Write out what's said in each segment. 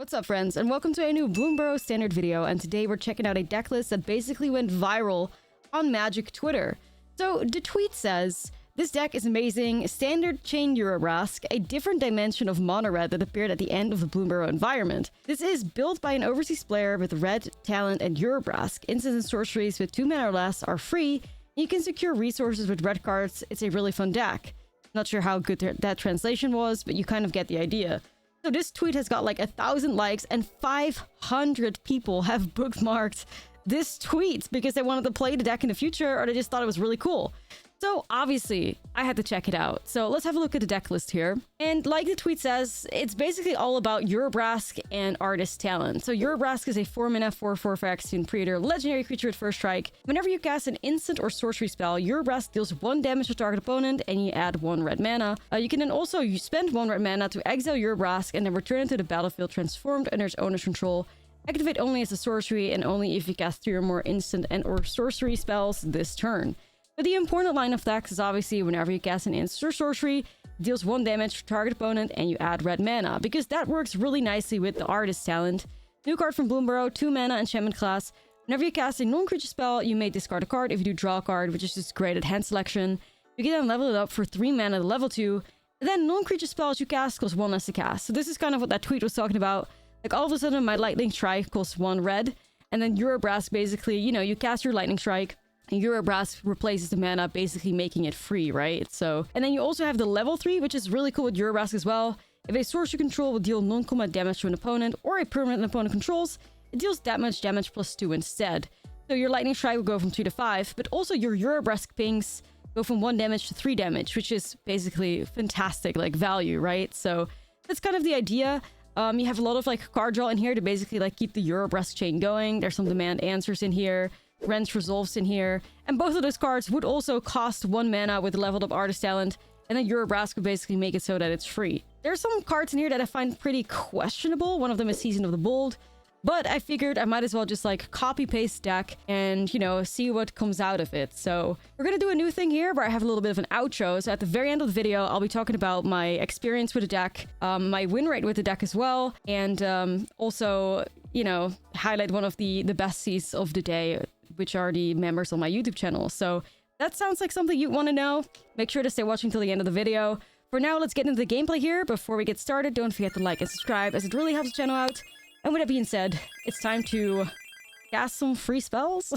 What's up, friends, and welcome to a new Bloomburrow standard video, and today we're checking out a deck list that basically went viral on Magic Twitter. So the tweet says, "This deck is amazing, standard chain Urabrask, a different dimension of mono red that appeared at the end of the Bloomburrow environment. This is built by an overseas player with red, talent, and Urabrask. Instants and sorceries with 2 mana or less are free, and you can secure resources with red cards. It's a really fun deck." Not sure how good that translation was, but you kind of get the idea. So this tweet has got like 1,000 likes and 500 people have bookmarked this tweet because they wanted to play the deck in the future or they just thought it was really cool. So obviously I had to check it out. So let's have a look at the deck list here. And like the tweet says, it's basically all about Urabrask and Artist Talent. So Urabrask is a 4-mana 4/4 Phyrexian Praetor legendary creature with first strike. Whenever you cast an instant or sorcery spell, Urabrask deals 1 damage to target opponent and you add 1 red mana. You can then also spend 1 red mana to exile Urabrask and then return it to the battlefield transformed under its owner's control. Activate only as a sorcery and only if you cast 3 or more instant and or sorcery spells this turn. But the important line of decks is obviously whenever you cast an instant or sorcery, it deals 1 damage to target opponent and you add red mana, because that works really nicely with the Artist Talent. New card from Bloomburrow, 2 mana enchantment class. Whenever you cast a non-creature spell, you may discard a card if you do draw a card, which is just great at hand selection. You can then level it up for 3 mana to level 2. And then non-creature spells you cast cost 1 less to cast. So this is kind of what that tweet was talking about. Like all of a sudden my Lightning Strike costs 1 red. And then Urabrask basically, you cast your Lightning Strike. And Urabrask replaces the mana, basically making it free, right? So, and then you also have the level 3, which is really cool with Urabrask as well. If a source you control will deal non-combat damage to an opponent or a permanent opponent controls, it deals damage plus 2 instead. So your Lightning Strike will go from 2 to 5, but also your Urabrask pings go from 1 damage to 3 damage, which is basically fantastic, like value, right? So that's kind of the idea. You have a lot of like card draw in here to basically like keep the Urabrask chain going. There's some demand answers in here. Wrench Resolves in here, and both of those cards would also cost 1 mana with leveled up Artist Talent, and then Urabrask would basically make it so that it's free. There's some cards in here that I find pretty questionable. One of them is Season of the Bold, but I figured I might as well just like copy paste deck and, see what comes out of it. So we're gonna do a new thing here where I have a little bit of an outro. So at the very end of the video, I'll be talking about my experience with the deck, my win rate with the deck as well, and also, highlight one of the besties of the day, which are the members on my YouTube channel. So that sounds like something you want to know. Make sure to stay watching till the end of the video. For now, let's get into the gameplay here. Before we get started, don't forget to like and subscribe, as it really helps the channel out. And with that being said, it's time to cast some free spells.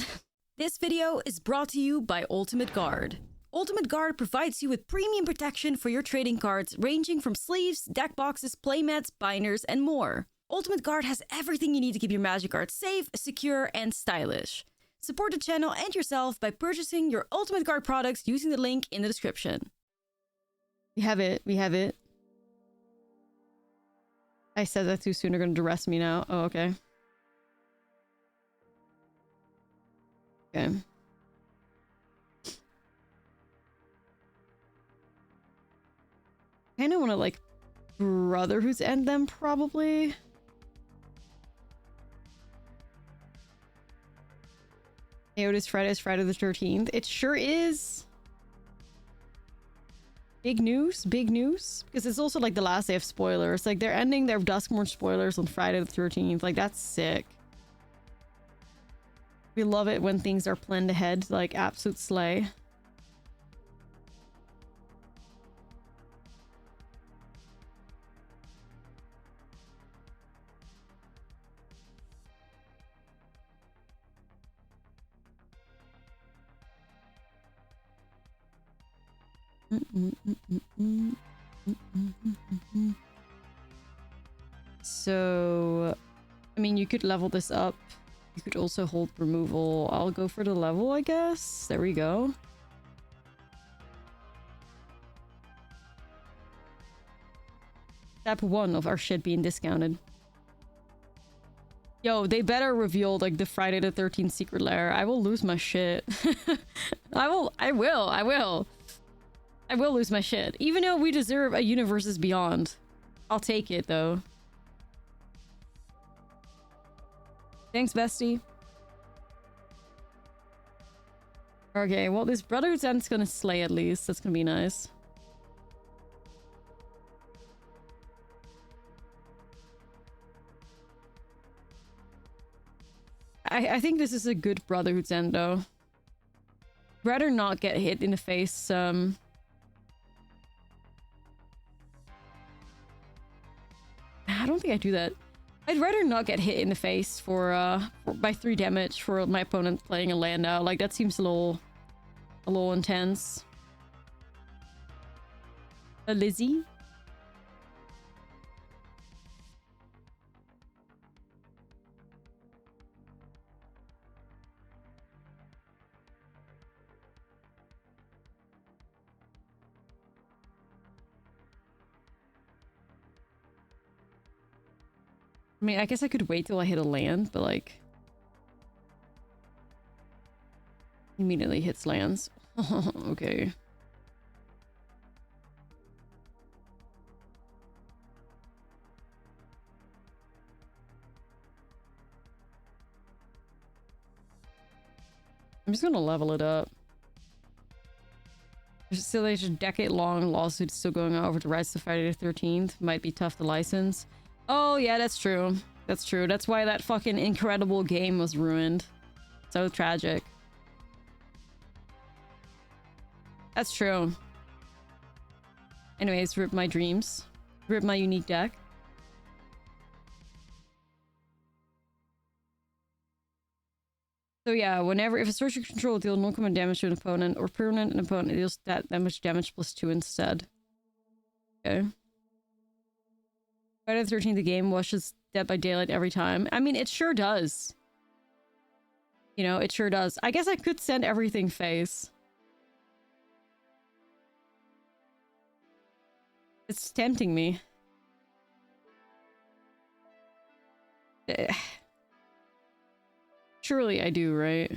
This video is brought to you by Ultimate Guard. Ultimate Guard provides you with premium protection for your trading cards, ranging from sleeves, deck boxes, playmats, binders, and more. Ultimate Guard has everything you need to keep your Magic cards safe, secure, and stylish. Support the channel and yourself by purchasing your Ultimate Guard products using the link in the description. We have it. I said that too soon. They're going to arrest me now. Oh, okay. Okay. I kind of want to, like, Brotherhood's End them, probably. Hey, it is Friday the 13th. It sure is. Big news, because it's also like the last day of spoilers. Like they're ending their Duskmourn spoilers on Friday the 13th. Like that's sick. We love it when things are planned ahead, like absolute slay. So, I mean, you could level this up. You could also hold removal. I'll go for the level, I guess. There we go. Step 1 of our shit being discounted. Yo, they better reveal like the Friday the 13th secret lair. I will lose my shit. I will lose my shit. Even though we deserve a Universes Beyond. I'll take it, though. Thanks, bestie. Okay, well, this Brotherhood's End's gonna slay at least. That's gonna be nice. I think this is a good Brotherhood's End, though. Rather not get hit in the face, I don't think I do that. I'd rather not get hit in the face by 3 damage for my opponent playing a land out. Like, that seems a little intense. Lizzie? I mean, I guess I could wait till I hit a land, but like... Immediately hits lands. Okay. I'm just gonna level it up. There's a decade-long lawsuit still going on over the rights to Friday the 13th. Might be tough to license. Oh, yeah, that's true. That's true. That's why that fucking incredible game was ruined. So tragic. That's true. Anyways, rip my dreams. Rip my unique deck. So yeah, if a sorcerer control deals no common damage to an opponent or permanent, an opponent deals that much damage +2 instead. Okay. Friday the 13th, the game washes Dead by Daylight every time. I mean, it sure does. You know, it sure does. I guess I could send everything face. It's tempting me. Surely I do, right?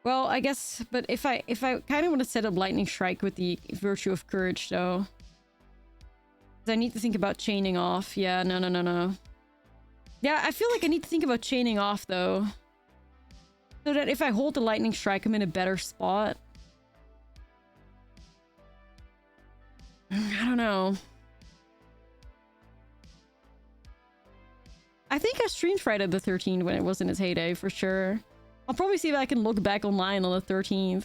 Well, I guess, but if I kind of want to set up Lightning Strike with the Virtue of Courage, though. Because I need to think about chaining off. Yeah, no. Yeah, I feel like I need to think about chaining off, though. So that if I hold the Lightning Strike, I'm in a better spot. I don't know. I think I streamed Friday the 13th when it was in its heyday, for sure. I'll probably see if I can look back online on the 13th.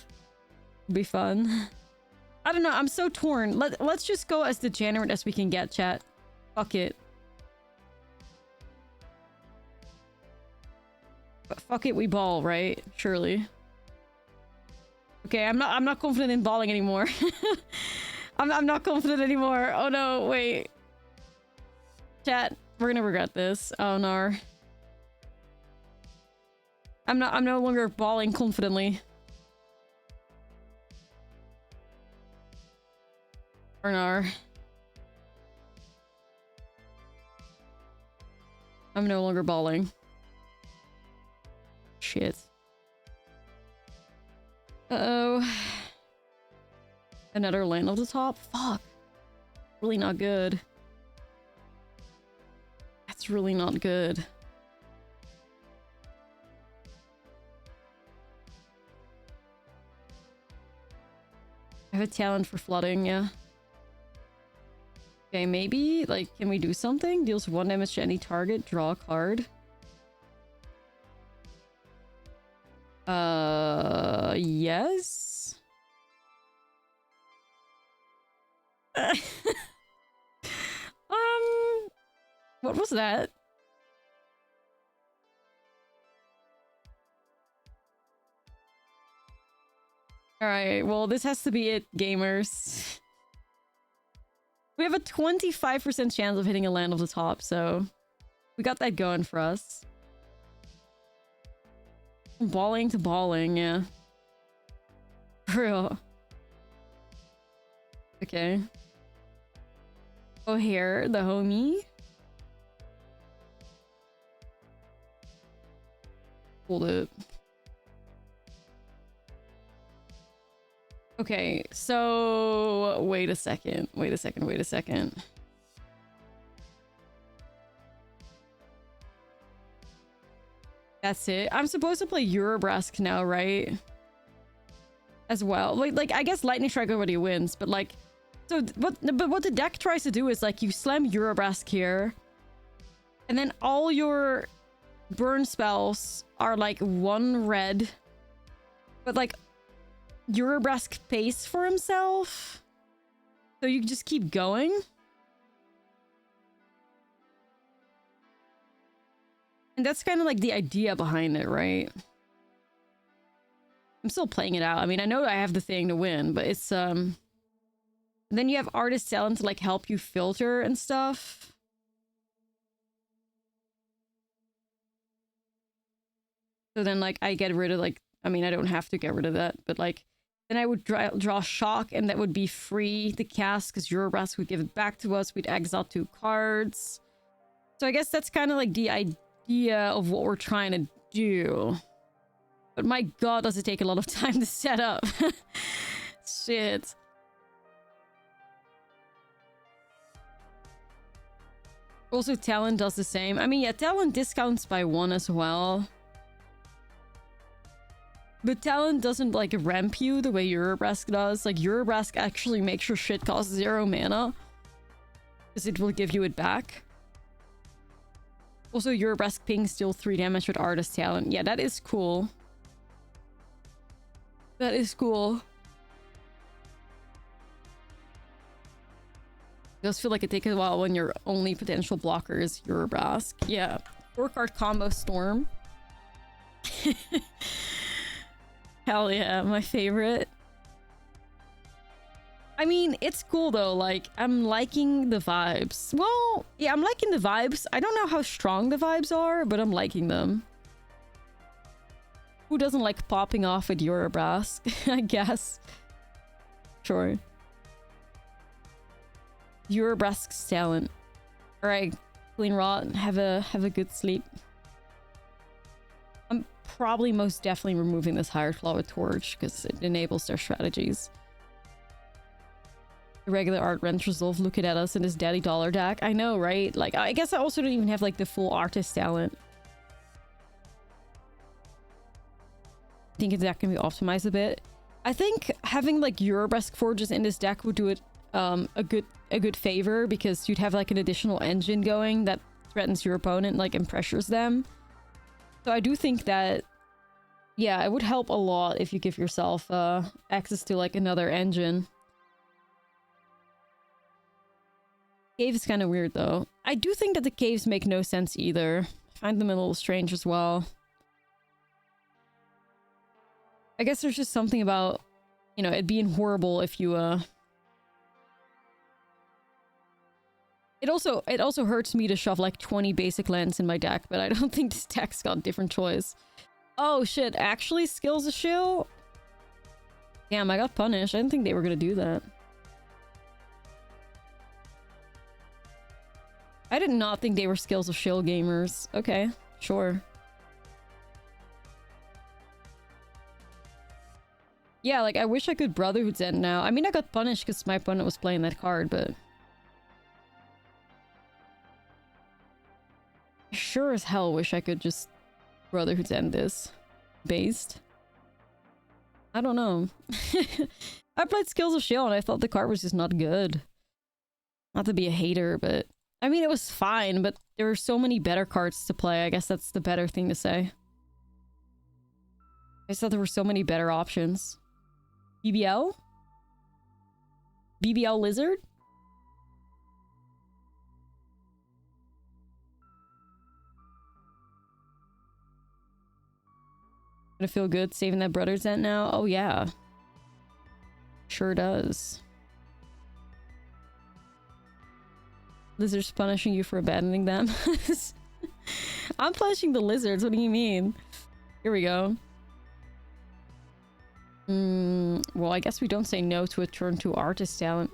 It'll be fun. I don't know, I'm so torn. Let's just go as degenerate as we can get, chat. Fuck it. But fuck it, we ball, right? Surely. Okay, I'm not confident in balling anymore. I'm not confident anymore. Oh no, wait. Chat, we're gonna regret this. Oh no. I'm no longer balling confidently. Arnar. I'm no longer balling. Shit. Uh-oh. Another land off the top? Fuck. Really not good. That's really not good. I have a talent for flooding, yeah. Okay, maybe, like, can we do something? Deals 1 damage to any target, draw a card. Yes? What was that? Alright, well, this has to be it, gamers. We have a 25% chance of hitting a land off the top, so we got that going for us. Balling to balling, yeah. For real. Okay. Oh, here, the homie. Hold it. Okay, so wait a second. That's it. I'm supposed to play Urabrask now, right? As well. Like I guess Lightning Strike already wins, but like, So what the deck tries to do is like you slam Urabrask here, and then all your burn spells are like 1 red, but like Urabrask pays for himself, so you can just keep going. And that's kind of like the idea behind it, right? I'm still playing it out. I mean, I know I have the thing to win, but it's then you have Artist Talent to like help you filter and stuff. So then like I get rid of like, I mean, I don't have to get rid of that, but like then I would draw Shock, and that would be free to cast because Urabrask would give it back to us. We'd exile 2 cards. So I guess that's kind of like the idea of what we're trying to do. But my god, does it take a lot of time to set up. Shit. Also, Talent does the same. I mean, yeah, Talent discounts by 1 as well. But Talent doesn't, like, ramp you the way Urabrask does. Like, Urabrask actually makes your shit cost 0 mana. Because it will give you it back. Also, Urabrask pings deal 3 damage with Artist Talent. Yeah, that is cool. That is cool. It does feel like it takes a while when your only potential blocker is Urabrask. Yeah. 4-card combo Storm. Hell yeah, my favorite. I mean, it's cool though. Like, I'm liking the vibes. Well, yeah, I'm liking the vibes. I don't know how strong the vibes are, but I'm liking them. Who doesn't like popping off at Urabrask? I guess. Sure. Urabrask's Talent. Alright, clean rot. Have a good sleep. I'm probably most definitely removing this Hired Claw with Torch because it enables their strategies. The regular art Rent Resolve looking at us in his daddy dollar deck. I know, right? Like, I guess I also don't even have like the full Artist Talent. I think his deck can be optimized a bit. I think having like Urabrask Forges in this deck would do it a good favor, because you'd have like an additional engine going that threatens your opponent, like, and pressures them. So I do think that, yeah, it would help a lot if you give yourself access to like another engine. Cave is kind of weird though. I do think that the caves make no sense either. I find them a little strange as well. I guess there's just something about, you know, it being horrible if you It also hurts me to shove like 20 basic lands in my deck, but I don't think this deck's got a different choice. Oh shit, actually Skills a shill? Damn, I got punished. I didn't think they were gonna do that. I did not think they were Skills of Shill gamers. Okay, sure. Yeah, like, I wish I could Brotherhood's End now. I mean, I got punished because my opponent was playing that card, but... I sure as hell wish I could just Brotherhood's End this. Based. I don't know. I played Skills of Shill and I thought the card was just not good. Not to be a hater, but... I mean, it was fine, but there were so many better cards to play. I guess that's the better thing to say. I just thought there were so many better options. BBL? BBL Lizard? Gonna feel good saving that Brother's End now? Oh yeah. Sure does. Lizards punishing you for abandoning them? I'm punishing the lizards, what do you mean? Here we go. Well, I guess we don't say no to a turn 2 Artist Talent.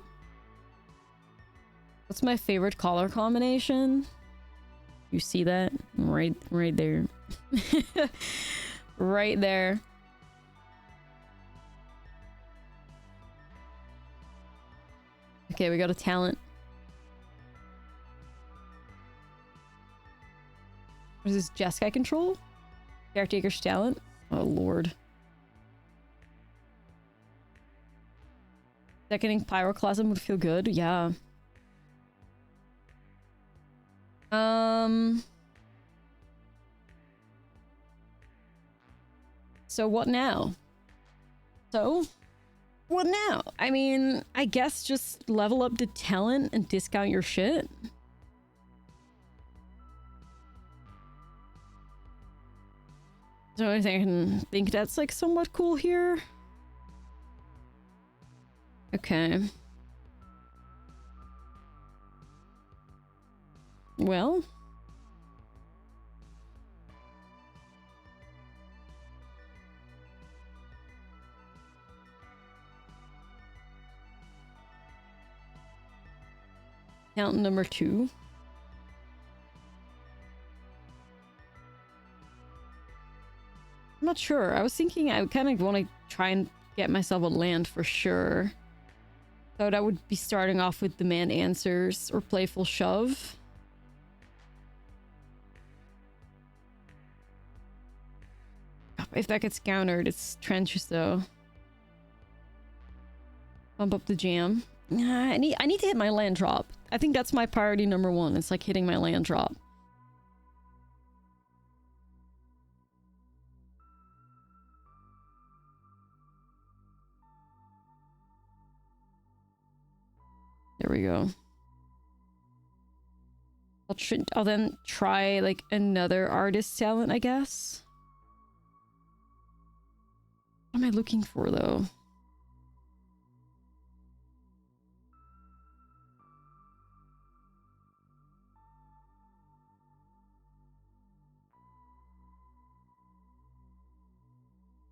What's my favorite color combination? You see that? Right there. Right there. Okay, we got a talent. What is this? Jeskai control? Caretaker's Talent? Oh lord. Seconding Pyroclasm would feel good, yeah. So what now? What now? I mean, I guess just level up the talent and discount your shit. So I think that's like somewhat cool here. Okay. Well. Count number 2. I'm not sure. I was thinking I kind of want to try and get myself a land for sure. So that would be starting off with Demand Answers or Playful Shove. If that gets countered, it's trenches though. Bump up the jam. I need to hit my land drop. I think that's my priority number 1. It's like hitting my land drop. There we go. I'll then try like another artist talent, I guess. What am I looking for though?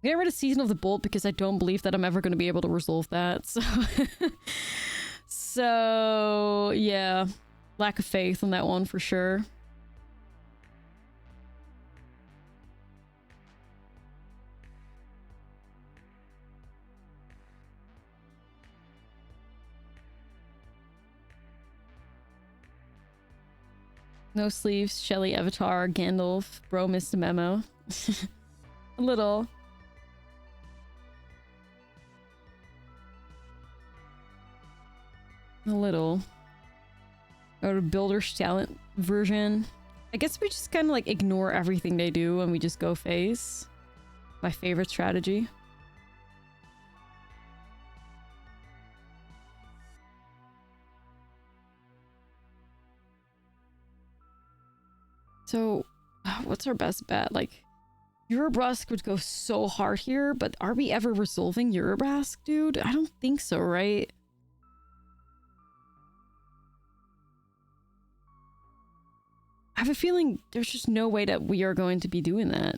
Get rid of Season of the Bolt because I don't believe that I'm ever going to be able to resolve that. So, so yeah, lack of faith on that one for sure. No sleeves, Shelly, Avatar, Gandalf, bro missed a memo. A little. A little. Go to Builder's Talent version. I guess we just kind of like ignore everything they do and we just go face. My favorite strategy. So, what's our best bet? Like, Urabrask would go so hard here, but are we ever resolving Urabrask, dude? I don't think so, right? I have a feeling there's just no way that we are going to be doing that.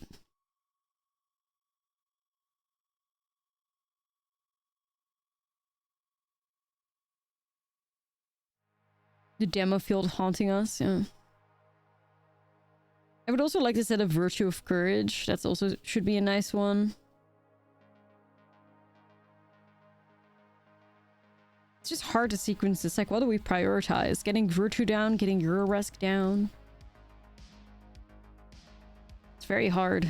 The demo field haunting us, yeah. I would also like to set a Virtue of Courage. That's also should be a nice one. It's just hard to sequence this. Like, what do we prioritize? Getting Virtue down, getting Urabrask down. It's very hard.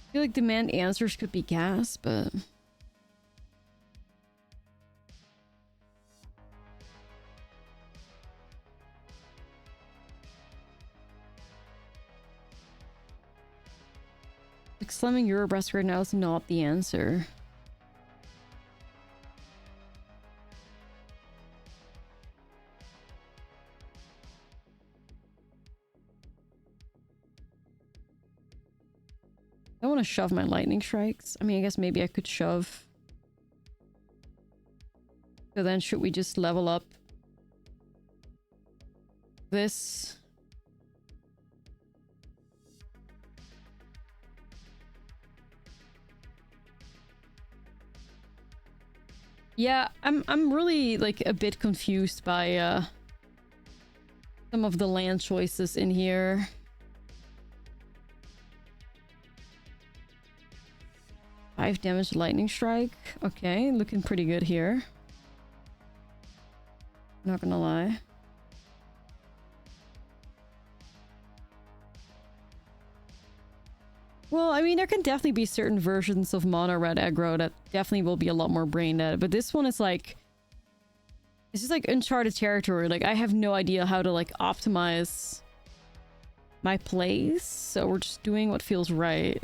I feel like Demand Answers could be gas, but... like, slamming Urabrask right now is not the answer. I want to shove my lightning strikes. I mean, I guess maybe I could shove. So then should we just level up this? Yeah, I'm really like a bit confused by some of the land choices in here. Five damage lightning strike. Okay, looking pretty good here. Not gonna lie. Well, I mean, there can definitely be certain versions of mono red aggro that definitely will be a lot more brain dead, but this one is like... It's just like uncharted territory. Like, I have no idea how to like optimize my plays, so we're just doing what feels right.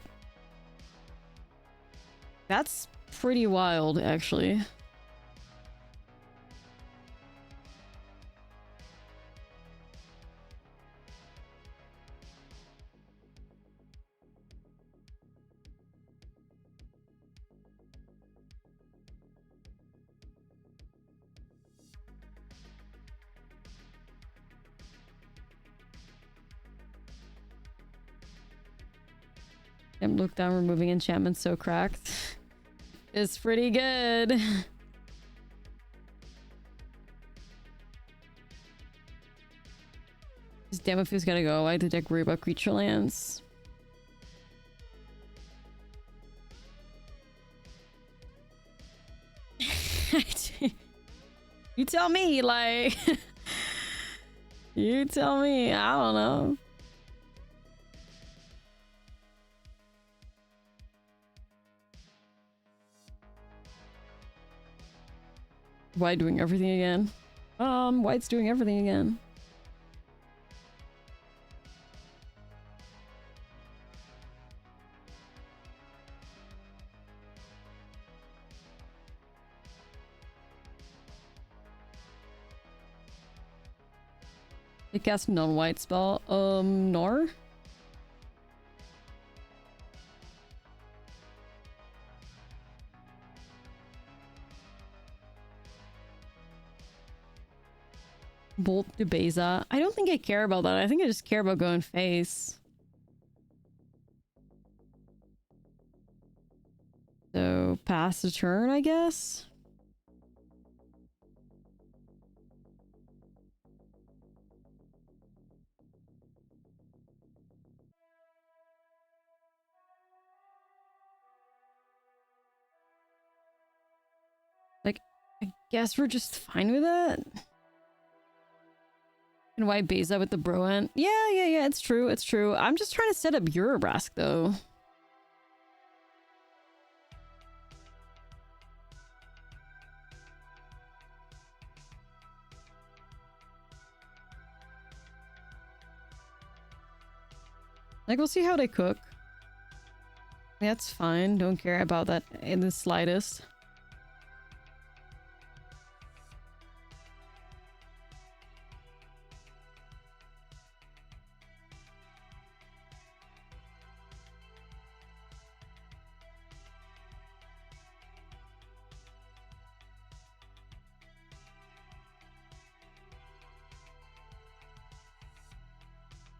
That's pretty wild, actually. And look down, removing enchantments so cracked. It's pretty good. This Demofil's gotta go. I had to deck worry about creature lands. You tell me, like... You tell me. I don't know. White doing everything again. White's doing everything again. They cast non-white spell. Nor? Bolt to Beza. I don't think I care about that. I think I just care about going face. So, pass the turn, I guess? Like, I guess we're just fine with it. And why Beza with the Broen? Yeah, it's true, it's true. I'm just trying to set up Urabrask, though. Like, we'll see how they cook. That's fine, don't care about that in the slightest.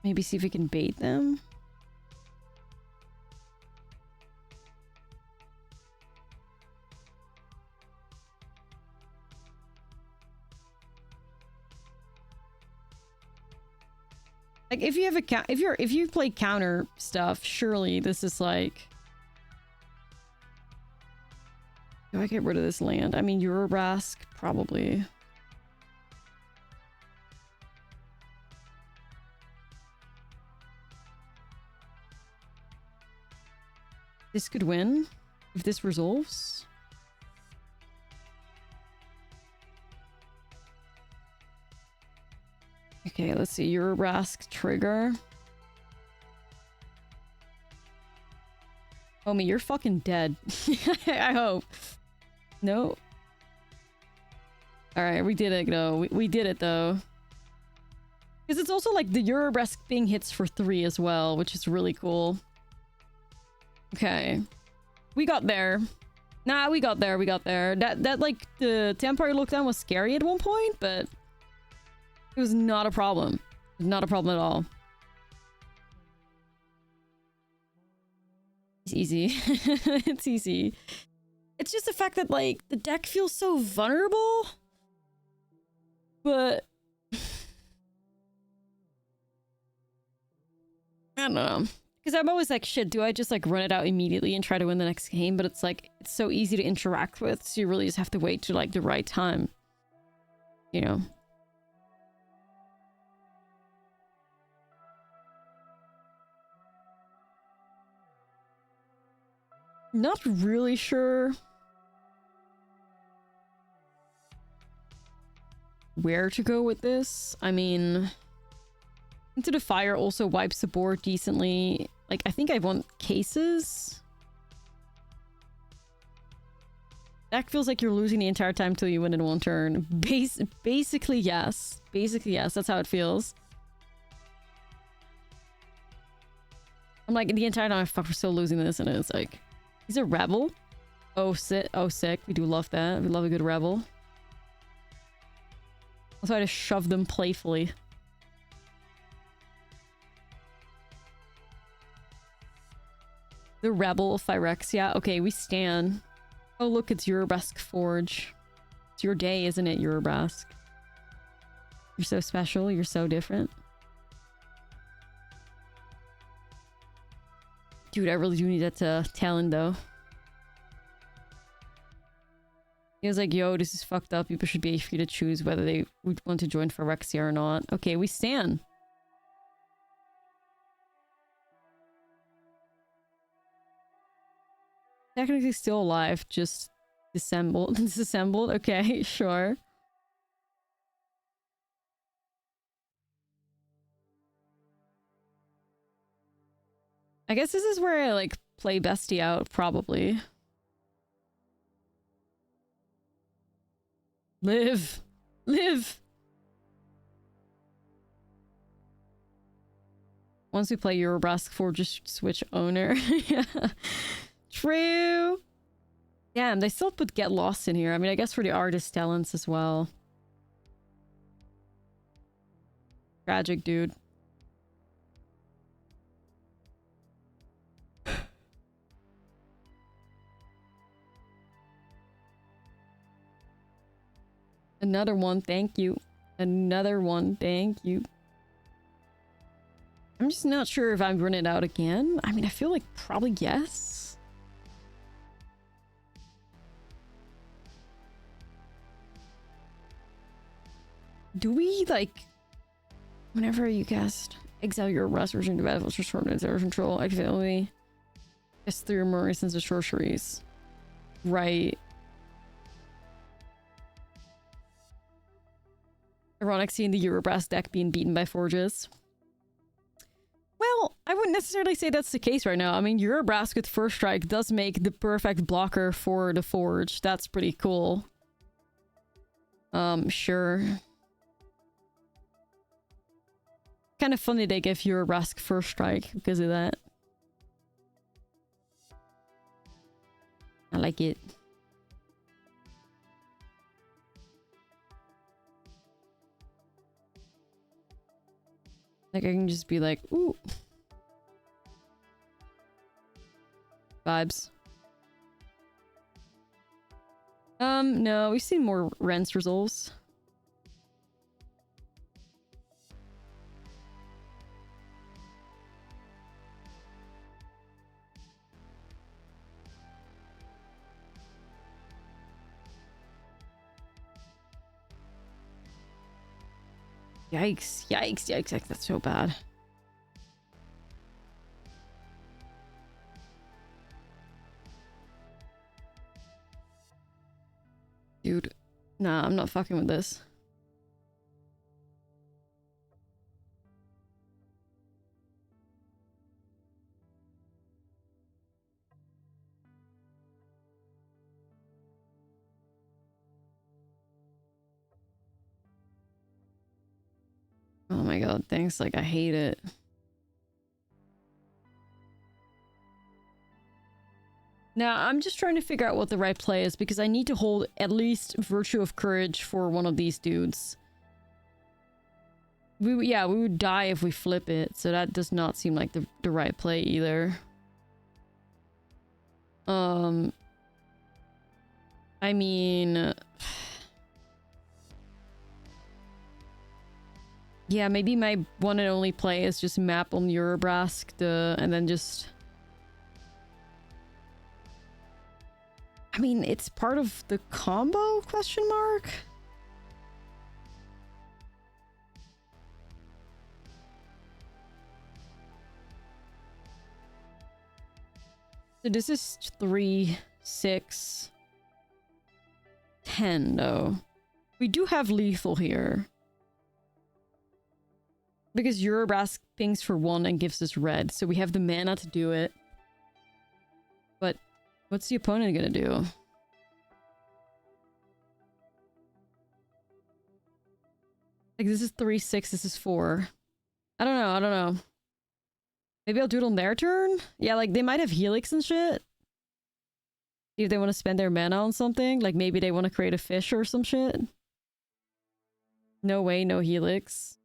Maybe see if we can bait them. Like if you have a if you play counter stuff, surely this is like, do I get rid of this land? I mean, Urabrask probably. This could win if this resolves. Okay, let's see. Urabrask trigger. Homie, you're fucking dead. I hope. No. Alright, we did it though. We did it though. Because it's also like the Urabrask thing hits for 3 as well, which is really cool. Okay. We got there. Nah, we got there. We got there. That like, the temporary lockdown was scary at one point, but it was not a problem. Not a problem at all. It's easy. It's easy. It's just the fact that, like, the deck feels so vulnerable. But I don't know. Because I'm always like, shit, do I just like run it out immediately and try to win the next game? But it's like, it's so easy to interact with, so you really just have to wait to like the right time. You know? Not really sure where to go with this. I mean, Into the Fire also wipes the board decently. Like, I think I want cases. That feels like you're losing the entire time till you win in one turn. Basically, yes. Basically, yes. That's how it feels. I'm like, the entire time, fuck, we're still losing this, and it's like... He's a rebel? Oh, sick. Oh, sick. We do love that. We love a good rebel. I'll try to shove them playfully. The Rebel of Phyrexia. Okay, we stand. Oh, look, it's Urabrask Forge. It's your day, isn't it, Urabrask? You're so special. You're so different. Dude, I really do need that talent, though. He was like, yo, this is fucked up. People should be free to choose whether they would want to join Phyrexia or not. Okay, we stand. Technically still alive, just disassembled. Disassembled? Okay, sure. I guess this is where I, like, play Bestie out, probably. Live! Live! Once we play Urabrask 4, just switch owner. Yeah. True! Damn, they still put Get Lost in here. I mean, I guess for the artist talents as well. Tragic, dude. Another one, thank you. Another one, thank you. I'm just not sure if I'm running it out again. I mean, I feel like probably yes. Do we, like... Whenever you cast exile your Urabrask version to battle for short minutes under control, accidentally cast 3 or more instances of sorceries. Right. Ironic seeing the Urabrask deck being beaten by Forges. Well, I wouldn't necessarily say that's the case right now. I mean, Urabrask with First Strike does make the perfect blocker for the Forge. That's pretty cool. Sure. Kind of funny they give Urabrask First Strike because of that. I like it. Like, I can just be like, ooh. Vibes. No, we've seen more Rents results. Yikes, yikes, yikes, yikes, that's so bad. Dude, nah, I'm not fucking with this. Oh my god, thanks, like, I hate it. Now, I'm just trying to figure out what the right play is, because I need to hold at least Virtue of Courage for one of these dudes. Yeah, we would die if we flip it, so that does not seem like the right play either. I mean... Yeah, maybe my one and only play is just map on Urabrask and then just... I mean, it's part of the combo, question mark? So this is 3, 6, 10 though. We do have lethal here. Because Urabrask pings for 1 and gives us red, so we have the mana to do it. But what's the opponent gonna do? Like, this is 3, 6, this is 4. I don't know, I don't know. Maybe I'll do it on their turn? Yeah, like, they might have Helix and shit. See if they want to spend their mana on something. Like, maybe they want to create a fish or some shit. No way, no Helix.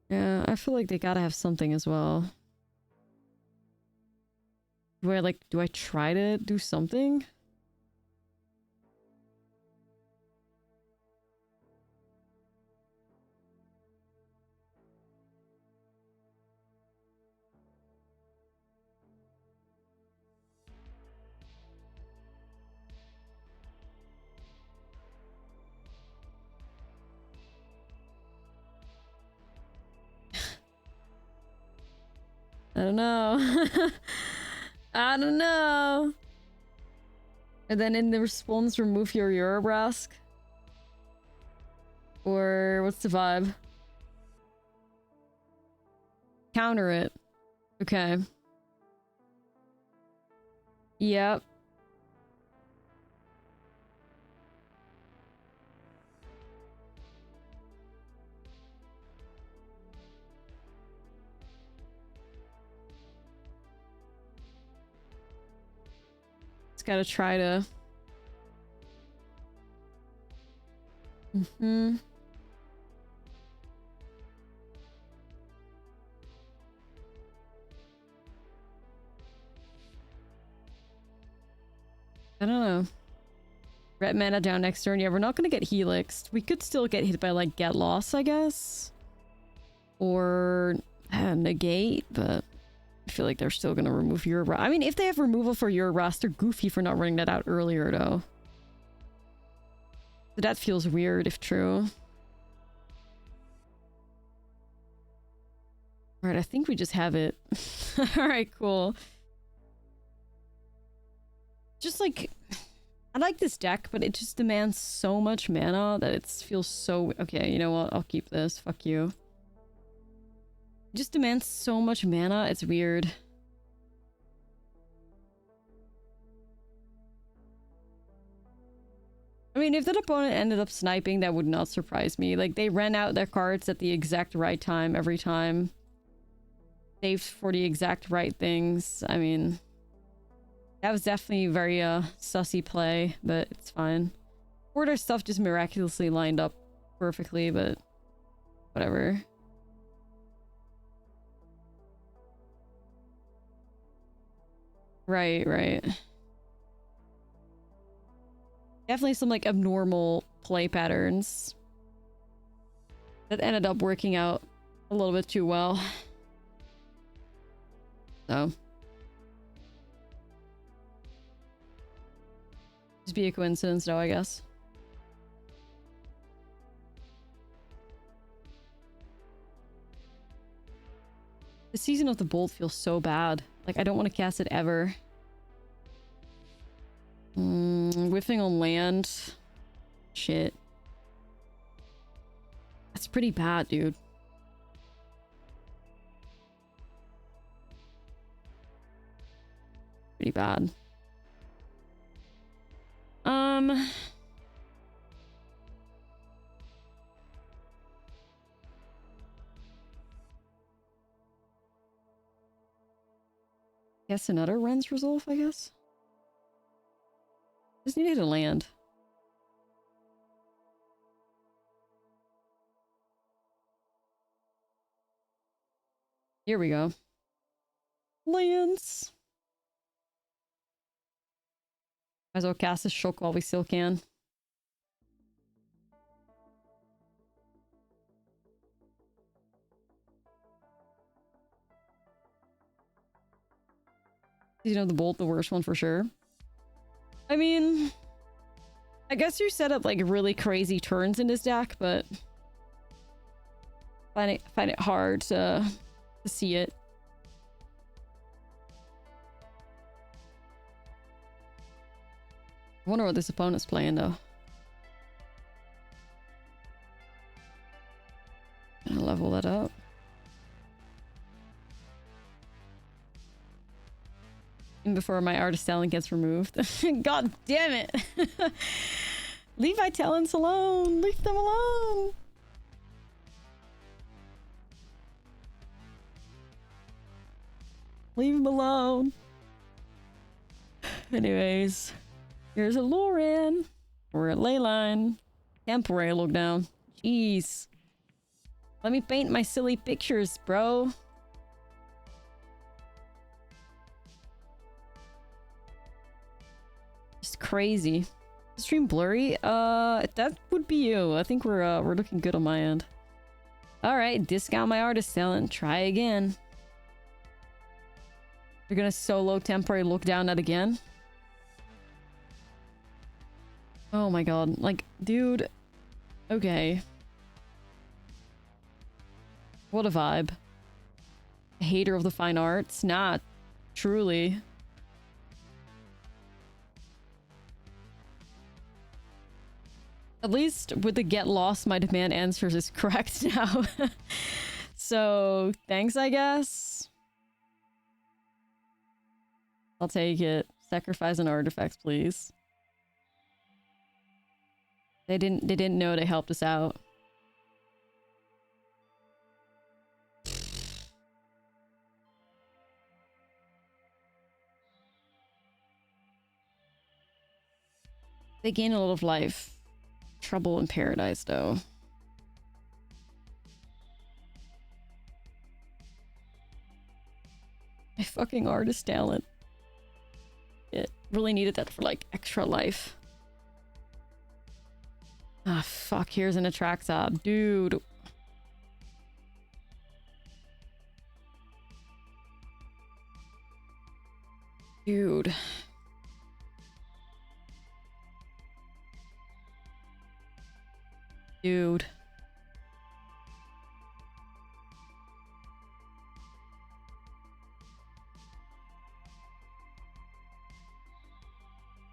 Yeah, I feel like they gotta have something as well. Do I try to do something? I don't know. I don't know. And then in the response, remove your Urabrask. Or what's the vibe? Counter it. Okay. Yep. It's gotta try to... Mm-hmm. I don't know. Red mana down next turn. Yeah, we're not gonna get Helixed. We could still get hit by, like, Get Lost, I guess. Or... negate, but... I feel like they're still gonna remove Urabrask. I mean, if they have removal for Urabrask, they're goofy for not running that out earlier, though. So that feels weird, if true. Alright, I think we just have it. Alright, cool. Just like... I like this deck, but it just demands so much mana that it feels so... Okay, you know what? I'll keep this. Fuck you. It just demands so much mana, it's weird. I mean, if that opponent ended up sniping, that would not surprise me. Like, they ran out their cards at the exact right time every time. Saved for the exact right things. I mean, that was definitely a very sussy play, but it's fine. Or their stuff just miraculously lined up perfectly, but whatever. Right, right. Definitely some, like, abnormal play patterns that ended up working out a little bit too well. So. Just be a coincidence, though, I guess. The Season of the Bolt feels so bad. Like, I don't want to cast it ever. Whiffing on land. Shit. That's pretty bad, dude. Pretty bad. Guess another Ren's Resolve, I guess? Just needed to land. Here we go. Lands! Might as well cast a Shock while we still can. You know, the Bolt, the worst one for sure. I mean, I guess you set up like really crazy turns in this deck, but find it hard to see it. I wonder what this opponent's playing though. Gonna level that up. And before my artist talent gets removed. God damn it! Leave my talents alone! Leave them alone! Leave them alone! Anyways, here's a Lauren. We're at Leyline. Temporary look down. Jeez. Let me paint my silly pictures, bro. Just crazy. Stream blurry? That would be you. I think we're looking good on my end. Alright, discount my artist talent. Try again. You're gonna solo temporary look down that again? Oh my god. Like, dude. Okay. What a vibe. A hater of the fine arts? Not truly. At least with the get lost, my demand answers is correct now. So, thanks, I guess. I'll take it. Sacrifice an artifact, please. They didn't know they helped us out. They gain a lot of life. Trouble in paradise, though. My fucking artist talent. It really needed that for, like, extra life. Ah, fuck. Here's an Atraxa. Dude. Dude. Dude.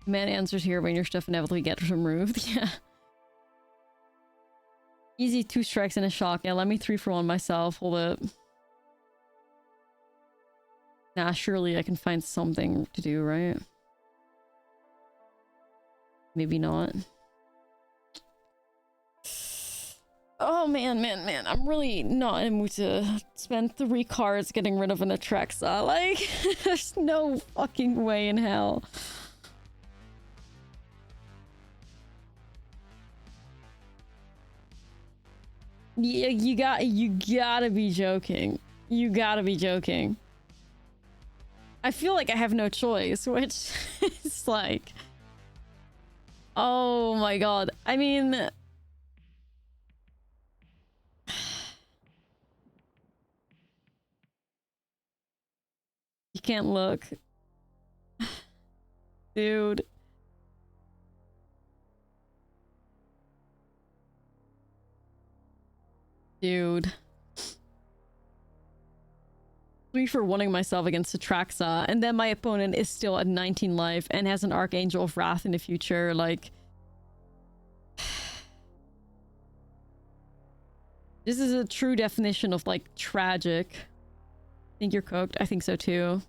Man answers here when your stuff inevitably gets removed. Yeah. Easy 2 strikes and a shock. Yeah, let me 3 for 1 myself. Hold up. Nah, surely I can find something to do, right? Maybe not. Oh man, I'm really not in the mood to spend 3 cards getting rid of an Atraxa. Like, there's no fucking way in hell. Yeah, you gotta be joking. You gotta be joking. I feel like I have no choice, which is like... Oh my god. I mean... You can't look. Dude. Dude. 3 for wanting myself against Atraxa, and then my opponent is still at 19 life and has an Archangel of Wrath in the future, like... This is a true definition of, like, tragic. Think you're cooked? I think so too.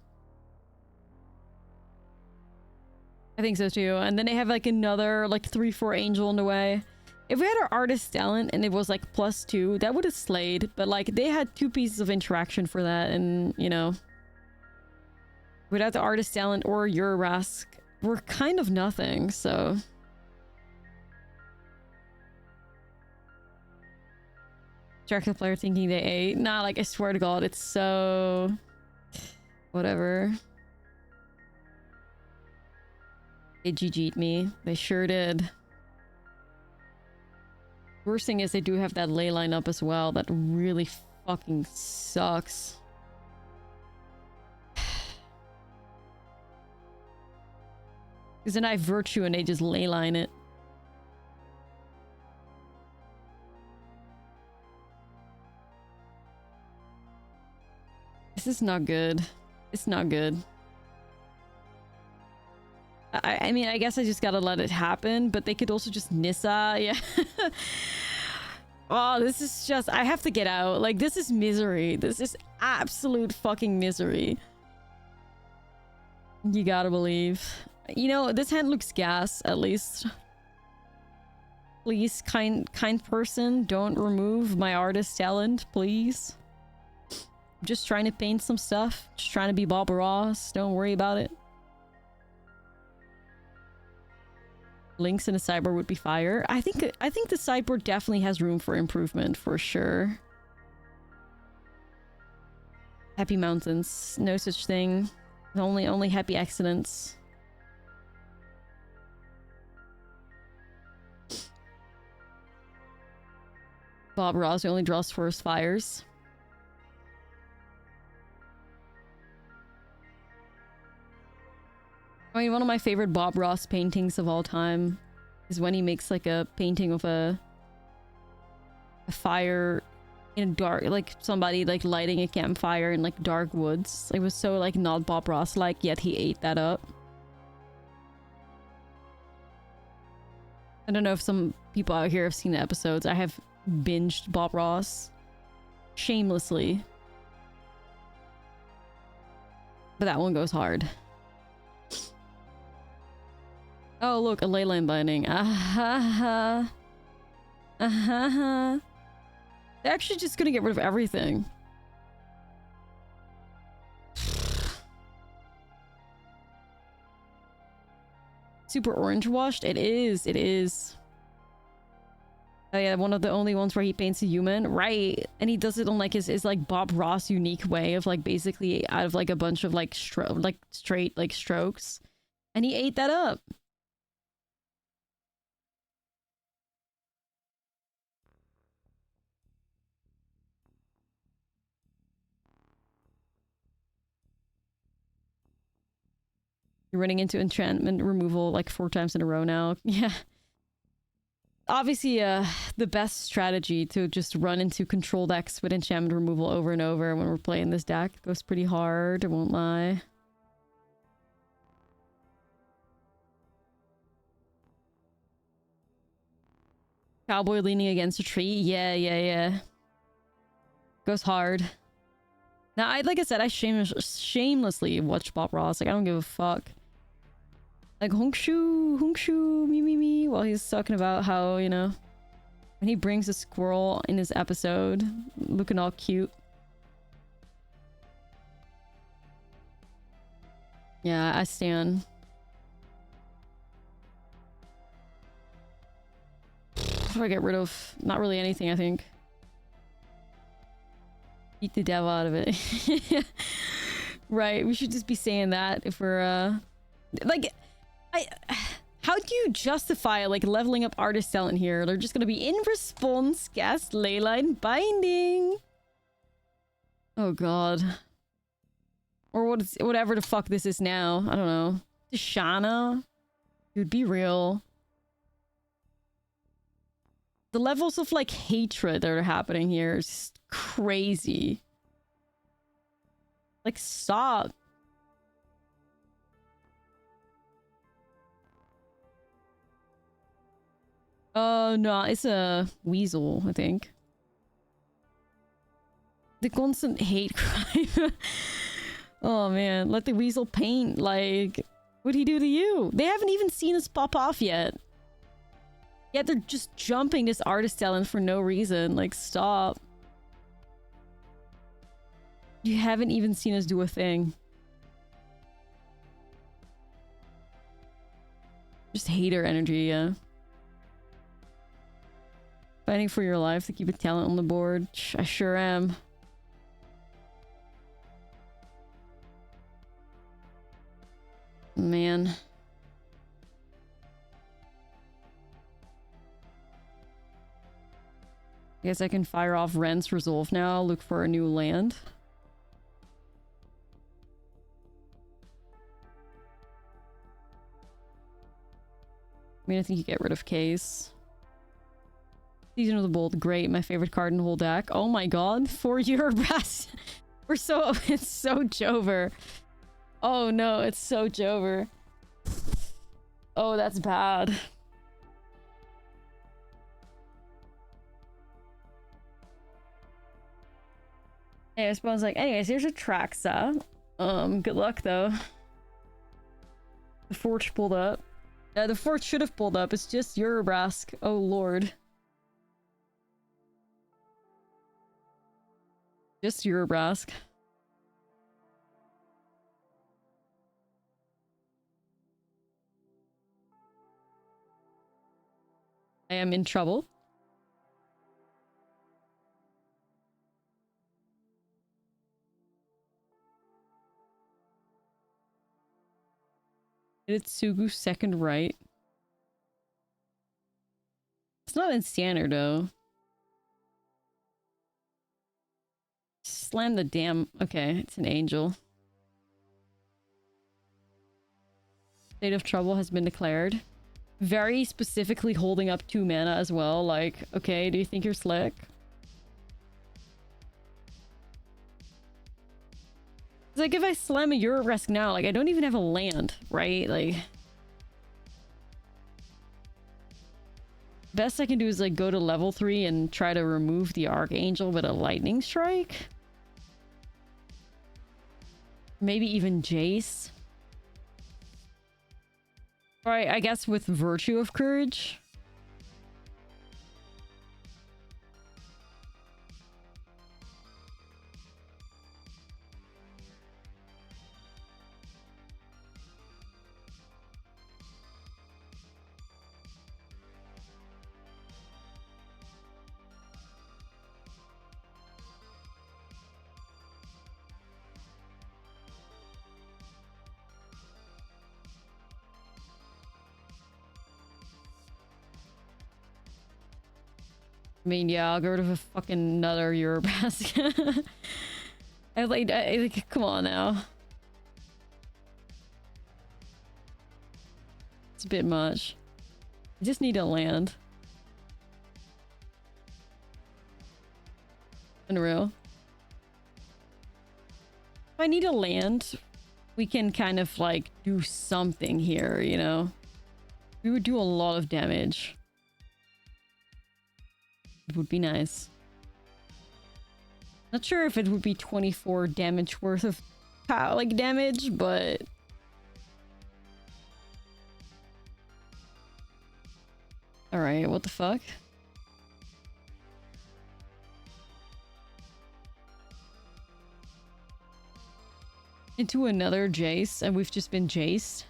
I think so too. And then they have like another like 3/4 angel in the way. If we had our artist talent and it was like +2, that would have slayed. But like they had 2 pieces of interaction for that, and you know, without the artist talent or Urabrask, we're kind of nothing. So. Dracula player thinking they ate. Nah, like I swear to god, it's so... Whatever. They GG'd me. They sure did. Worst thing is they do have that ley line up as well. That really fucking sucks. Because then I have Virtue and they just ley line it. This is not good. It's not good. I mean, I guess I just gotta let it happen, but they could also just Nissa. Yeah. Oh, this is just... I have to get out. Like, this is misery. This is absolute fucking misery. You gotta believe. You know, this hand looks gas, at least. Please, kind person, don't remove my artist talent, please. I'm just trying to paint some stuff. Just trying to be Bob Ross. Don't worry about it. Links in a sideboard would be fire. I think the sideboard definitely has room for improvement for sure. Happy mountains, no such thing. Only happy accidents. Bob Ross only draws forest fires. I mean, one of my favorite Bob Ross paintings of all time is when he makes like a painting of a fire in a dark, like somebody like lighting a campfire in like dark woods. It was so like not Bob Ross like, yet he ate that up. I don't know if some people out here have seen the episodes. I have binged Bob Ross shamelessly, but that one goes hard. Oh, look, a leyline binding. They're actually just gonna get rid of everything. Super orange washed? It is, it is. Oh yeah, one of the only ones where he paints a human. Right. And he does it on like his like Bob Ross unique way of like basically out of like a bunch of like straight like strokes. And he ate that up. You're running into enchantment removal like 4 times in a row now. Yeah. Obviously, the best strategy to just run into control decks with enchantment removal over and over when we're playing this deck. It goes pretty hard, I won't lie. Cowboy leaning against a tree? Yeah. Goes hard. Now, like I said, I shamelessly watch Bob Ross. Like, I don't give a fuck. Like, Hongshu, me, while he's talking about how, you know, when he brings a squirrel in his episode, looking all cute. Yeah, I stand. What do I get rid of? Not really anything, I think. Beat the devil out of it. Right, we should just be saying that if we're, like... How do you justify like leveling up artist talent here? They're just gonna be in response, cast leyline binding. Oh god. Or whatever the fuck this is now. I don't know. Tishana? Dude, be real. The levels of like hatred that are happening here is just crazy. Like, stop. Oh, no, it's a weasel, I think. The constant hate crime. Oh, man. Let the weasel paint. Like, what'd he do to you? They haven't even seen us pop off yet. Yet they're just jumping this artist talent for no reason. Like, stop. You haven't even seen us do a thing. Just hater energy, yeah. Fighting for your life to keep a talent on the board. I sure am. Man. I guess I can fire off Rent's Resolve now. Look for a new land. I mean, I think you get rid of Case. Season of the Bold, great. My favorite card in the whole deck. Oh my god, 4 Urabrask. We're so... It's so Jover. Oh no, it's so Jover. Oh, that's bad. Hey, I suppose, like, anyways, here's a Traxa. Good luck, though. The Forge pulled up. The Forge should have pulled up. It's just Urabrask. Oh, lord. Just Urabrask. I am in trouble. It's Sugu second right. It's not in standard though. Slam the damn... Okay, it's an angel. State of trouble has been declared. Very specifically holding up 2 mana as well. Like, okay, do you think you're slick? It's like if I slam a Urabrask now, like I don't even have a land, right? Like... Best I can do is like go to level 3 and try to remove the Archangel with a Lightning Strike. Maybe even Jace. Alright, I guess with Virtue of Courage. I mean, yeah, I'll get rid of a fucking another Urabrask. Like, come on now. It's a bit much. I just need a land. Unreal. If I need a land, we can kind of like do something here, you know? We would do a lot of damage. It would be nice. Not sure if it would be 24 damage worth of like damage, but... Alright, what the fuck? Into another Jace, and we've just been Jaced.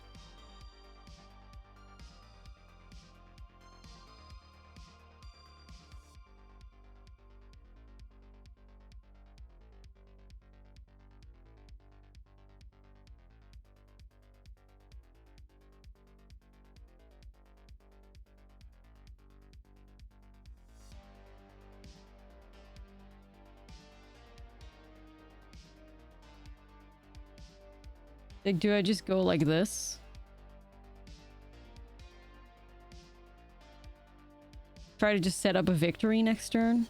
Like, do I just go like this? Try to just set up a victory next turn?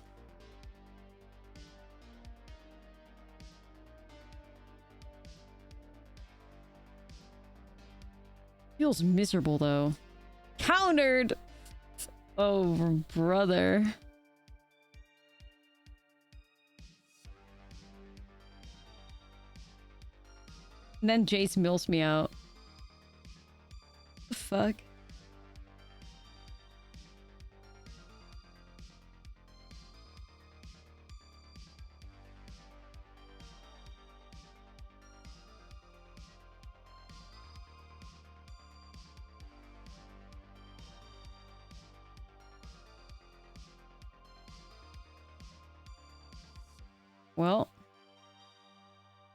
Feels miserable, though. Countered! Oh, brother. And then Jace mills me out. The fuck? Well,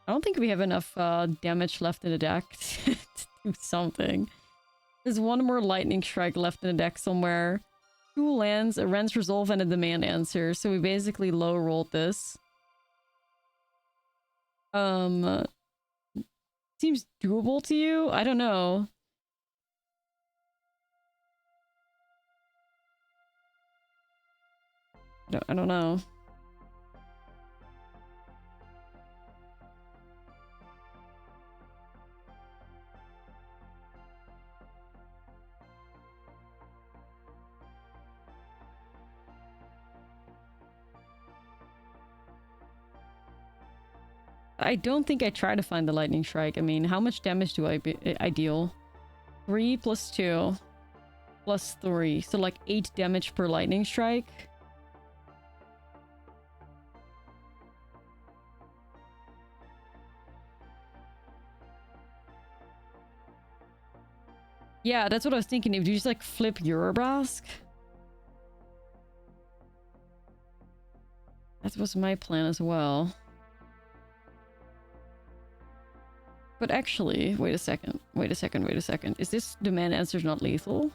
I don't think we have enough damage left in the deck to do something. There's one more Lightning Strike left in the deck somewhere. 2 lands, a Ren's Resolve, and a Demand Answer. So we basically low rolled this. Seems doable to you? I don't know. I don't know. I don't think I try to find the lightning strike. I mean, how much damage do I deal? 3 plus 2 plus 3. So like 8 damage per lightning strike. Yeah, that's what I was thinking. If you just like flip Urabrask. That was my plan as well. But actually, wait a second. Wait a second, wait a second. Is this demand answers not lethal?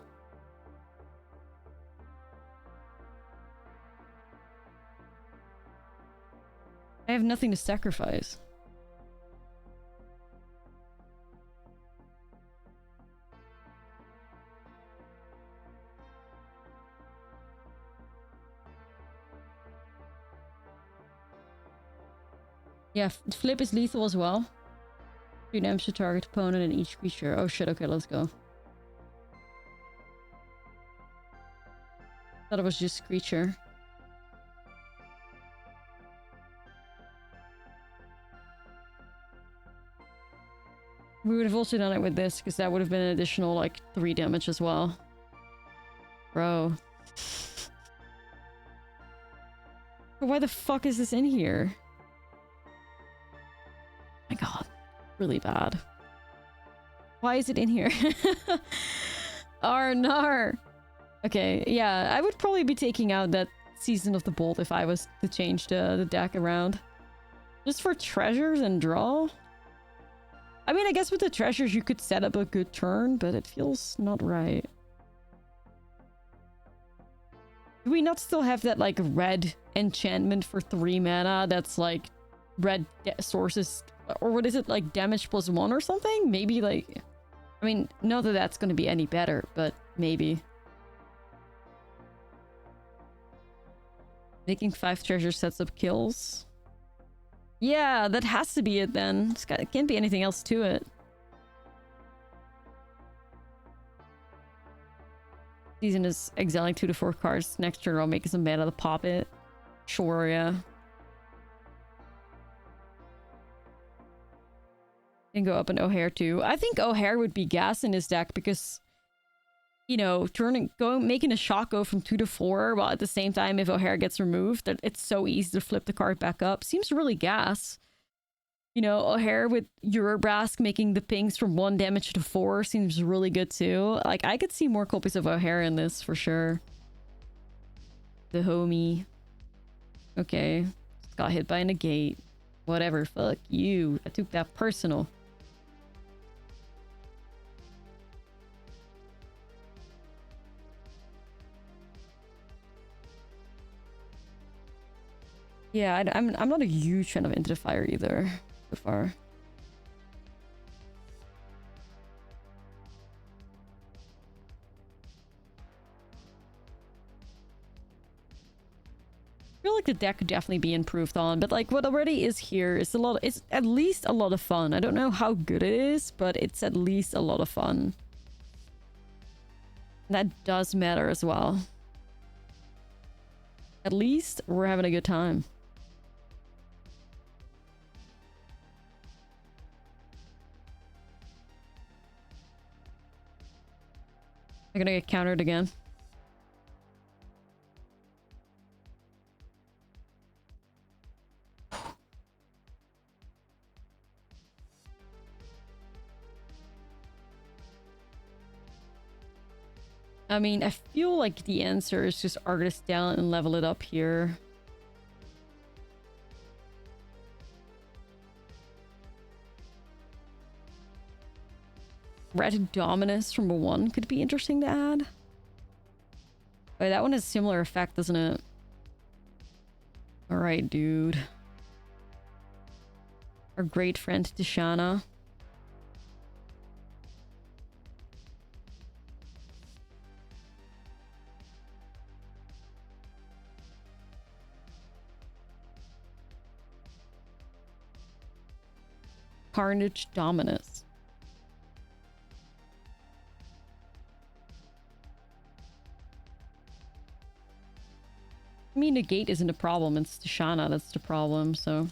I have nothing to sacrifice. Yeah, flip is lethal as well. 3 damage to target opponent and each creature. Oh shit, okay, let's go. Thought it was just creature. We would have also done it with this, because that would have been an additional, like, 3 damage as well. Bro. But why the fuck is this in here? My god. Really bad. Why is it in here? Arnar! Okay, yeah, I would probably be taking out that Season of the Bolt if I was to change the deck around. Just for treasures and draw? I mean, I guess with the treasures you could set up a good turn, but it feels not right. Do we not still have that, like, red enchantment for 3 mana that's, like, red sources? Or what is it, like, damage plus 1 or something? Maybe, like... I mean, not that that's going to be any better, but maybe. Making 5 treasure sets up kills. Yeah, that has to be it then. It can't be anything else to it. Season is exiling 2 to 4 cards. Next turn I'll make some mana to pop it. Sure, yeah. And go up an O'Hare too. I think O'Hare would be gas in his deck because, you know, making a shot go from 2 to 4 while at the same time if O'Hare gets removed, that it's so easy to flip the card back up. Seems really gas. You know, O'Hare with Urabrask making the pings from 1 damage to 4 seems really good too. Like, I could see more copies of O'Hare in this for sure. The homie. Okay. Just got hit by a negate. Whatever. Fuck you. I took that personal. Yeah, I'm not a huge fan of Into the Fire either, so far. I feel like the deck could definitely be improved on, but like what already is here is it's at least a lot of fun. I don't know how good it is, but it's at least a lot of fun. That does matter as well. At least we're having a good time. I'm gonna get countered again. I mean, I feel like the answer is just Artist down and level it up here. Red Dominus from a 1 could be interesting to add. But that one has a similar effect, doesn't it? Alright, dude. Our great friend Tishana. Carnage Dominus. I mean, negate isn't a problem. It's Tishana that's the problem, so...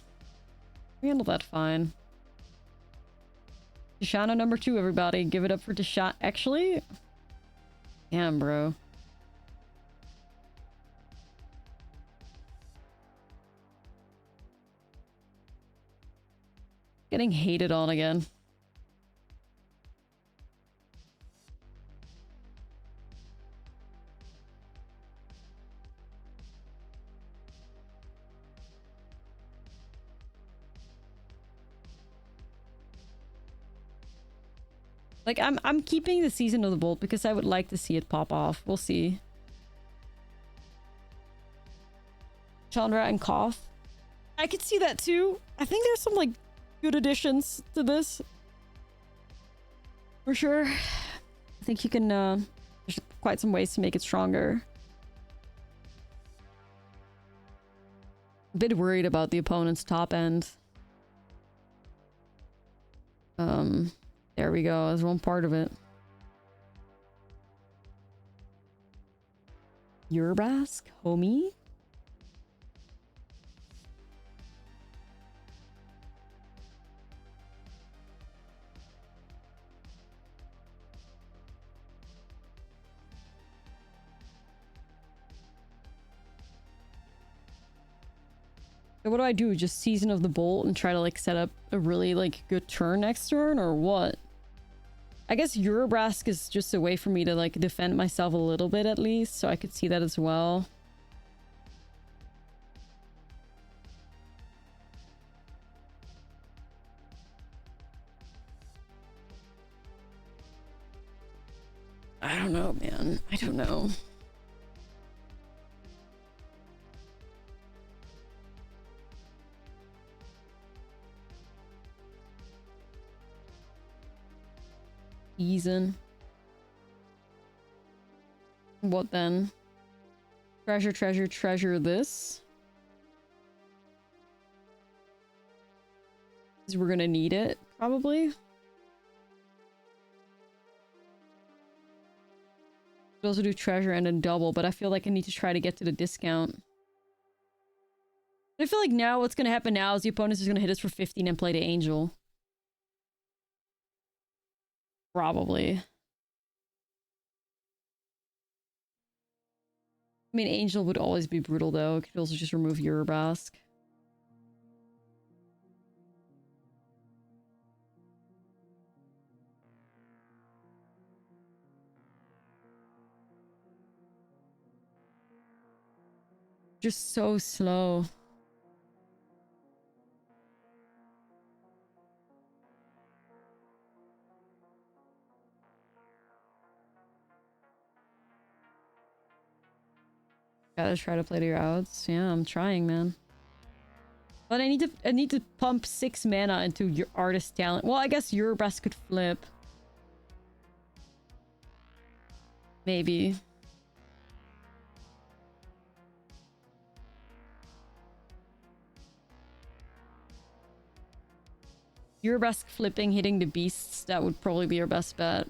I Handle that fine. Tishana number 2, everybody. Give it up for Tishana. Actually? Damn, bro. Getting hated on again. Like, I'm keeping the Season of the Bolt because I would like to see it pop off. We'll see. Chandra and Koth. I could see that too. I think there's some, like, good additions to this. For sure. I think you can, there's quite some ways to make it stronger. A bit worried about the opponent's top end. There we go. That's one part of it. Urabrask, homie. So what do I do? Just Season of the Bolt and try to like set up a really like good turn next turn, or what? I guess Urabrask is just a way for me to like defend myself a little bit at least, so I could see that as well. I don't know, man. I don't know. Season. What then? Treasure, treasure, treasure this. Because we're gonna need it, probably. Could also do treasure and then double, but I feel like I need to try to get to the discount. I feel like now what's gonna happen now is the opponent's just gonna hit us for 15 and play the Angel. Probably. I mean, Angel would always be brutal, though. Could also just remove Urabrask. Just so slow. Gotta try to play to your outs. Yeah, I'm trying, man. But I need to pump 6 mana into your artist talent. Well, I guess Urabrask could flip. Maybe. Urabrask flipping, hitting the beasts, that would probably be your best bet.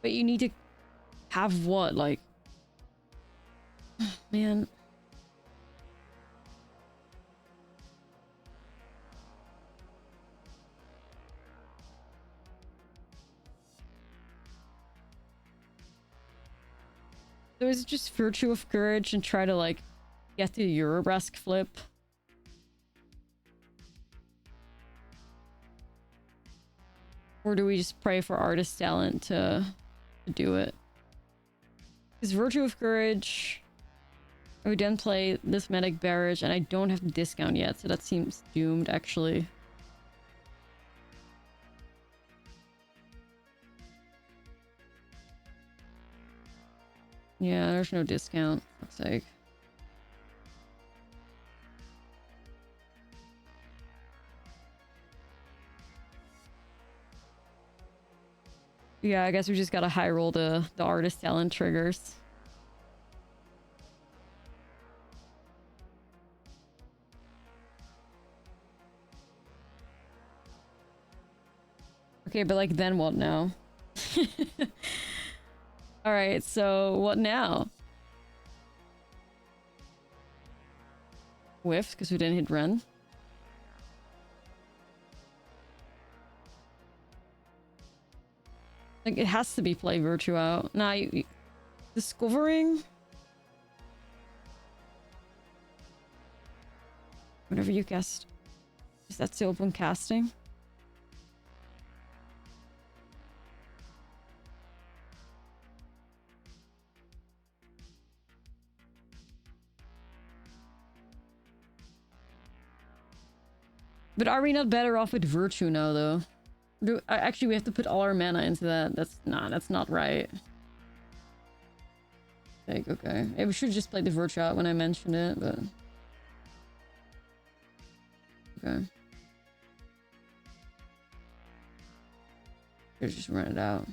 But you need to have what, like... Man. So is it just Virtue of Courage and try to, like, get the Urabrask flip? Or do we just pray for artist talent to do it? Because Virtue of Courage... I would then play this Medic Barrage, and I don't have the discount yet, so that seems doomed, actually. Yeah, there's no discount. Looks like. Yeah, I guess we just gotta high roll the artist talent triggers. Okay, but like then what now? Alright, so what now? whiffed because we didn't hit Ren. Like, it has to be play Virtue out. Nah, discovering? Whatever you guessed. Is that still open casting? But are we not better off with Virtue now, though? Actually, we have to put all our mana into that. That's not right. Like, okay. Maybe we should just play the Virtue out when I mentioned it, but... Okay. Let's just run it out.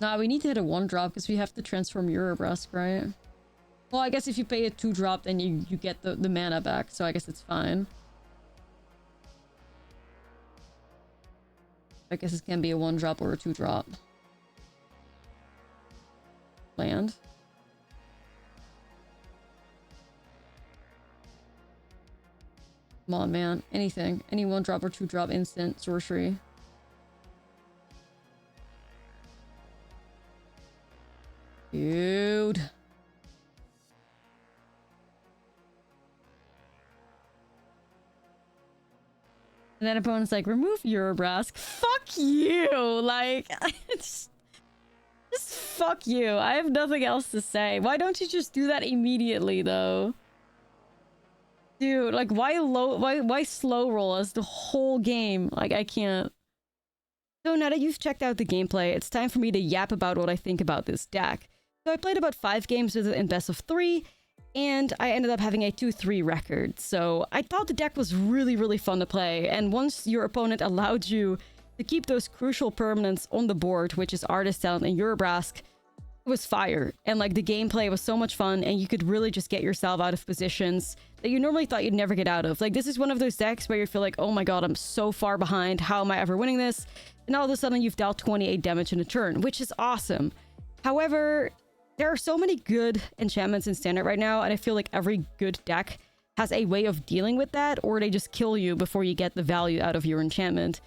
Nah, we need to hit a 1-drop because we have to transform Urabrask, right? Well, I guess if you pay a 2-drop, then you get the mana back, so I guess it's fine. I guess it can be a 1-drop or a 2-drop. Land. Come on, man. Anything. Any 1-drop or 2-drop instant sorcery. Dude. And then opponent's like, remove Urabrask. Fuck you! Like, just fuck you. I have nothing else to say. Why don't you just do that immediately, though? Dude, like, why slow roll us the whole game? Like, I can't. So now that you've checked out the gameplay, it's time for me to yap about what I think about this deck. So I played about 5 games with it in best of 3, and I ended up having a 2-3 record. So I thought the deck was really, really fun to play, and once your opponent allowed you to keep those crucial permanents on the board, which is Artist Talent and Urabrask, it was fire. And like, the gameplay was so much fun, and you could really just get yourself out of positions that you normally thought you'd never get out of. Like, this is one of those decks where you feel like, oh my god, I'm so far behind, how am I ever winning this? And all of a sudden you've dealt 28 damage in a turn, which is awesome. However, there are so many good enchantments in Standard right now, and I feel like every good deck has a way of dealing with that, or they just kill you before you get the value out of your enchantment.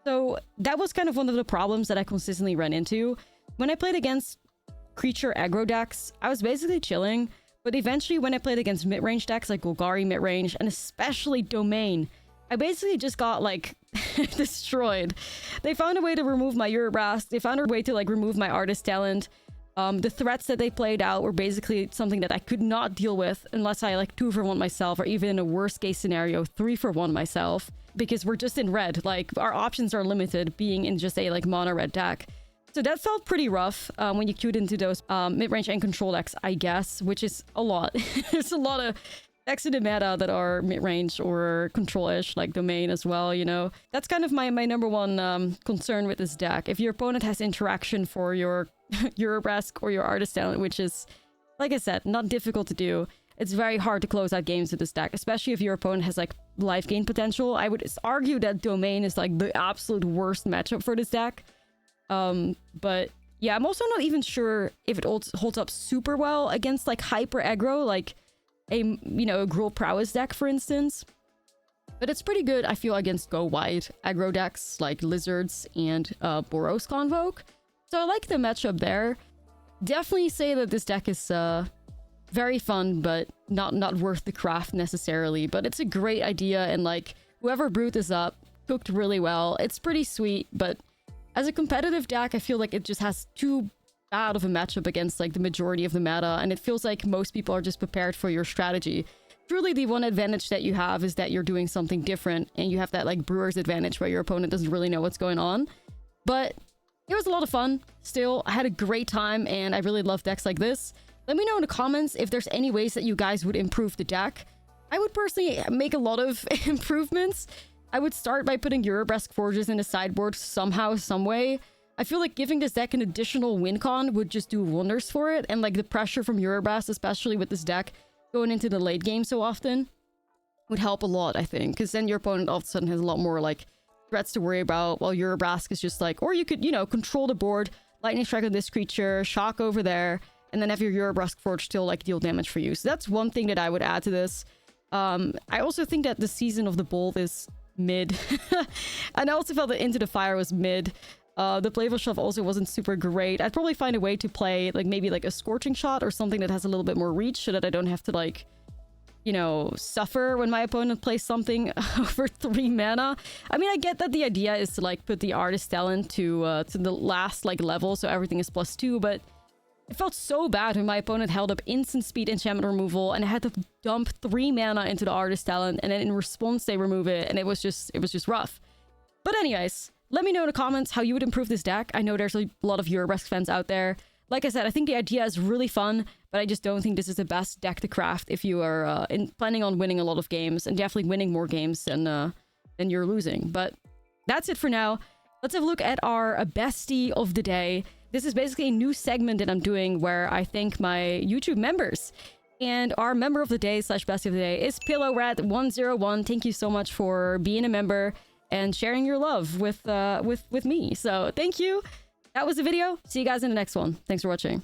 So that was kind of one of the problems that I consistently ran into. When I played against creature aggro decks, I was basically chilling, but eventually when I played against mid-range decks like Golgari mid-range, and especially Domain, I basically just got, like, destroyed. They found a way to remove my Urabrask, they found a way to, like, remove my Artist Talent. The threats that they played out were basically something that I could not deal with unless I, like, 2-for-1 myself, or even in a worst case scenario, 3-for-1 myself, because we're just in red. Like, our options are limited, being in just a, like, mono red deck. So that felt pretty rough when you queued into those mid-range and control decks, I guess, which is a lot. There's a lot of decks in the meta that are mid-range or control-ish, like Domain as well, you know? That's kind of my number one concern with this deck. If your opponent has interaction for your Urabrask or your Artist Talent, which is, like I said, not difficult to do, it's very hard to close out games with this deck, especially if your opponent has, like, life gain potential. I would argue that Domain is, like, the absolute worst matchup for this deck. But yeah, I'm also not even sure if it holds up super well against, like, hyper aggro, like a, you know, a Gruul Prowess deck, for instance. But it's pretty good, I feel, against go wide aggro decks like Lizards and Boros Convoke. So I like the matchup there. Definitely say that this deck is very fun, but not worth the craft necessarily. But it's a great idea, and, like, whoever brewed this up cooked really well. It's pretty sweet, but as a competitive deck, I feel like it just has too bad of a matchup against, like, the majority of the meta, and it feels like most people are just prepared for your strategy. Truly, the one advantage that you have is that you're doing something different, and you have that, like, brewer's advantage where your opponent doesn't really know what's going on. But it was a lot of fun. Still, I had a great time, and I really love decks like this. Let me know in the comments if there's any ways that you guys would improve the deck. I would personally make a lot of improvements. I would start by putting Urabrask Forges in the sideboard somehow, some way. I feel like giving this deck an additional win con would just do wonders for it, and, like, the pressure from Urabrask, especially with this deck, going into the late game so often would help a lot, I think, because then your opponent all of a sudden has a lot more like threats to worry about, while Urabrask is just like, or you could, you know, control the board, lightning strike on this creature, shock over there, and then have your Urabrask Forge still like deal damage for you. So that's one thing that I would add to this. I also think that the Season of the Bolt is mid. And I also felt that Into the Fire was mid. The Playful Shove also wasn't super great. I'd probably find a way to play like maybe like a Scorching Shot or something that has a little bit more reach so that I don't have to like, you know, suffer when my opponent plays something over 3 mana. I mean, I get that the idea is to like put the Artist Talent to the last like level so everything is +2, but it felt so bad when my opponent held up instant speed enchantment removal and I had to dump 3 mana into the Artist Talent, and then in response they remove it, and it was just rough. But anyways, let me know in the comments how you would improve this deck. I know there's a lot of Urabrask fans out there. Like I said, I think the idea is really fun, but I just don't think this is the best deck to craft if you are planning on winning a lot of games, and definitely winning more games than you're losing. But that's it for now. Let's have a look at our bestie of the day. This is basically a new segment that I'm doing where I thank my YouTube members. And our member of the day / bestie of the day is PillowRat101. Thank you so much for being a member and sharing your love with me. So thank you. That was the video. See you guys in the next one. Thanks for watching.